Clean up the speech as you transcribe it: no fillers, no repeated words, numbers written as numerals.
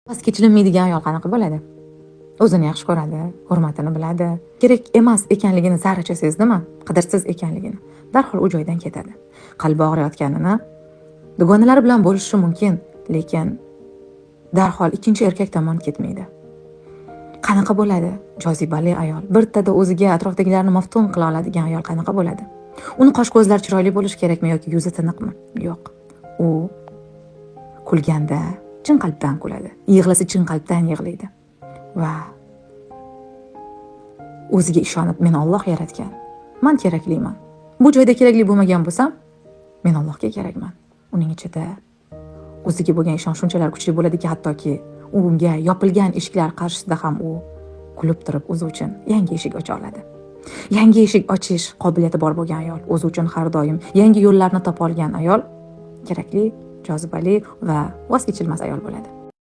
Voz kechilmaydigan ayol qanaqa bo'ladi? O'zini yaxshi ko'radi, hurmatini biladi. Kerak emas ekanligini zarracha sezdimi? Qadrsiz ekanligini. Darhol u joydan ketadi. Qalbi og'riyotganini dugonalari bilan bo'lishi mumkin, lekin darhol ikkinchi erkak tomon ketmaydi. Qanaqa bo'ladi? Jozibali ayol, birtada o'ziga atrofdagilarni maftun qila oladigan ayol qanaqa bo'ladi? Uni qosh ko'zlari chiroyli bo'lishi kerakmi yoki yuzi tiniqmi? Yo'q. U kulganda chin qalbdan kuladi. Yig'lasa chin qalbdan yig'laydi. Va o'ziga ishonib, men Alloh yaratgan. Men kerakliman. Bu joyda kerakli bo'lmagan bo'lsam, men Allohga kerakman. Uning ichida o'ziga bo'lgan ishonch shunchalar kuchli bo'ladiki, hattoki unga yopilgan eshiklar qarshisida ham u kulib turib o'zi uchun yangi eshik ocha oladi. Yangi eshik ochish qobiliyati bor bo'lgan ayol, o'zi uchun har doim yangi yo'llarni topa olgan ayol kerakli, jozibali va voz kechilmas ayol bo'ladi.